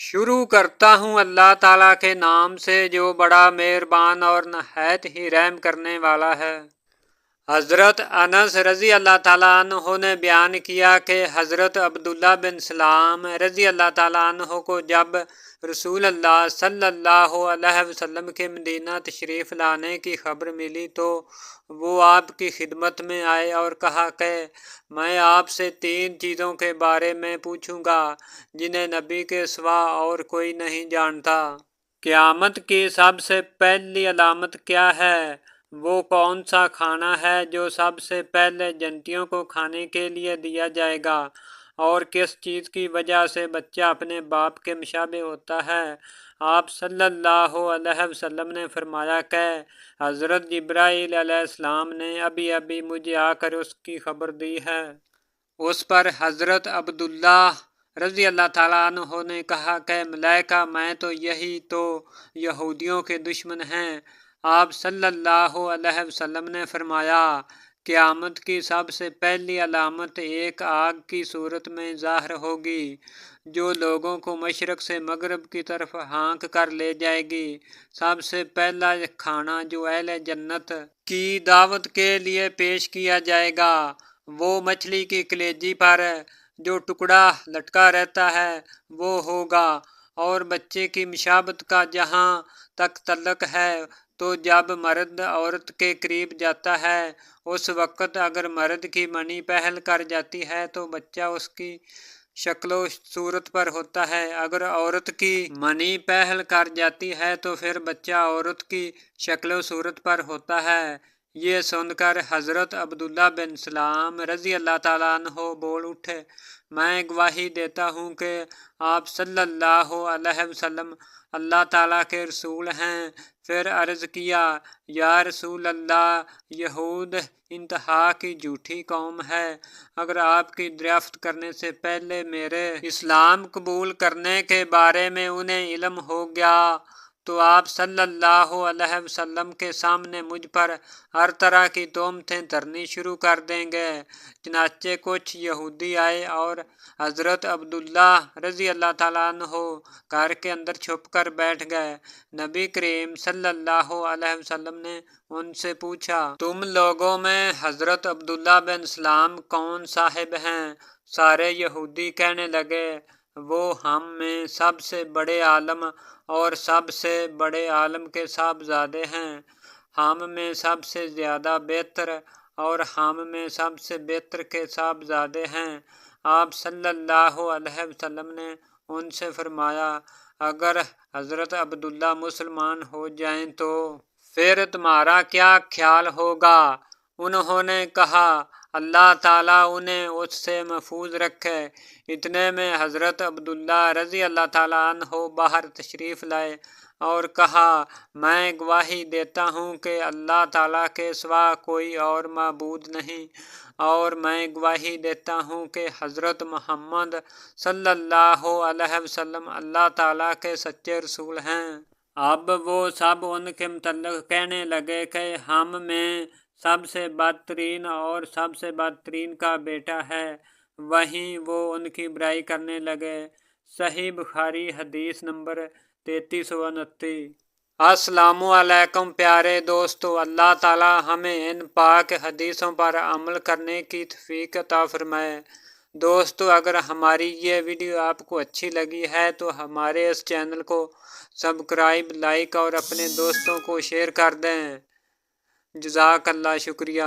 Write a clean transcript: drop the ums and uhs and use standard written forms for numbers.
शुरू करता हूँ अल्लाह ताला के नाम से जो बड़ा मेहरबान और नहायत ही रहम करने वाला है। हज़रत अनस रज़ी अल्लाह ताला अन्हो ने बयान किया कि हज़रत अब्दुल्ला बिन सलाम रज़ी अल्लाह ताला अन्हो को जब रसूल अल्लाह सल्लल्लाहु अलैहि वसल्लम के मदीना तशरीफ़ लाने की खबर मिली तो वो आपकी खिदमत में आए और कहा कि मैं आपसे 3 चीज़ों के बारे में पूछूंगा जिन्हें नबी के सिवा और कोई नहीं जानता। क़यामत की सबसे पहली अलामत क्या है? वो कौन सा खाना है जो सबसे पहले जन्नतियों को खाने के लिए दिया जाएगा? और किस चीज़ की वजह से बच्चा अपने बाप के मुशाबे होता है? आप सल्लल्लाहु अलैहि वसल्लम ने फरमाया कि हज़रत जिब्राईल अलैहिस्सलाम ने अभी अभी मुझे आकर उसकी खबर दी है। उस पर हज़रत अब्दुल्ला रज़ी अल्लाह ताला अन्हो ने कहा कि मलाइका मैं तो यही तो यहूदियों के दुश्मन हैं। आप सल्लल्लाहु अलैहि वसल्लम ने फरमाया क़यामत की सबसे पहली अलामत एक आग की सूरत में ज़ाहिर होगी जो लोगों को मशरक़ से मगरब की तरफ हाँक कर ले जाएगी। सबसे पहला खाना जो अहले जन्नत की दावत के लिए पेश किया जाएगा वो मछली की कलेजी पर जो टुकड़ा लटका रहता है वो होगा। और बच्चे की मुशाबत का जहाँ तक तल्लक है तो जब मर्द औरत के करीब जाता है उस वक़्त अगर मर्द की मनी पहल कर जाती है तो बच्चा उसकी शक्लो सूरत पर होता है। अगर औरत की मनी पहल कर जाती है तो फिर बच्चा औरत की शक्लो सूरत पर होता है। ये सुनकर हज़रत अब्दुल्ला बिन सलाम रज़ी अल्लाह ताला अन्हो बोल उठे, मैं गवाही देता हूँ कि आप सल्लल्लाहु अलैहि वसल्लम अल्लाह ताला के रसूल हैं। फिर अर्ज़ किया, या रसूल अल्लाह, यहूद इंतहा की झूठी कौम है। अगर आपकी दरियाफ्त करने से पहले मेरे इस्लाम कबूल करने के बारे में उन्हें इल्म हो गया तो आप सल्लल्लाहु अलैहि वसल्लम के सामने मुझ पर हर तरह की तोहमतें धरनी शुरू कर देंगे। चनाचे कुछ यहूदी आए और हज़रत अब्दुल्ला रज़ी अल्लाह ताला अन्हो घर के अंदर छुप कर बैठ गए। नबी करीम सल्लल्लाहु अलैहि वसल्लम ने उनसे पूछा, तुम लोगों में हज़रत अब्दुल्ला बिन सलाम कौन साहिब हैं? सारे यहूदी कहने लगे, वो हम में सबसे बड़े आलम और सबसे बड़े आलम के साहबजादे हैं। हम में सबसे ज़्यादा बेहतर और हम में सबसे बेहतर के साहबजादे हैं। आप सल्लल्लाहु अलैहि वसल्लम ने उनसे फरमाया, अगर हज़रत अब्दुल्ला मुसलमान हो जाएं तो फिर तुम्हारा क्या ख्याल होगा? उन्होंने कहा, अल्लाह ताला उन्हें उससे महफूज रखे। इतने में हज़रत अब्दुल्ला रज़ी अल्लाह ताला अन्हो बाहर तशरीफ़ लाए और कहा, मैं गवाही देता हूँ कि अल्लाह ताला के सिवा कोई और माबूद नहीं और मैं गवाही देता हूँ कि हज़रत मोहम्मद सल्लल्लाहु अलैहि वसल्लम अल्लाह ताला के सच्चे रसूल हैं। अब वो सब उनके मुतल्लिक़ कहने लगे कि हम में सबसे बदतरीन और सबसे बदतरीन का बेटा है। वहीं वो उनकी बुराई करने लगे। सही बुखारी हदीस नंबर 3329। अस्सलामु अलैकुम प्यारे दोस्तों, अल्लाह ताला हमें इन पाक हदीसों पर अमल करने की तौफीक अता फरमाए। दोस्तों, अगर हमारी ये वीडियो आपको अच्छी लगी है तो हमारे इस चैनल को सब्सक्राइब, लाइक और अपने दोस्तों को शेयर कर दें। जज़ाकल्लाह, शुक्रिया।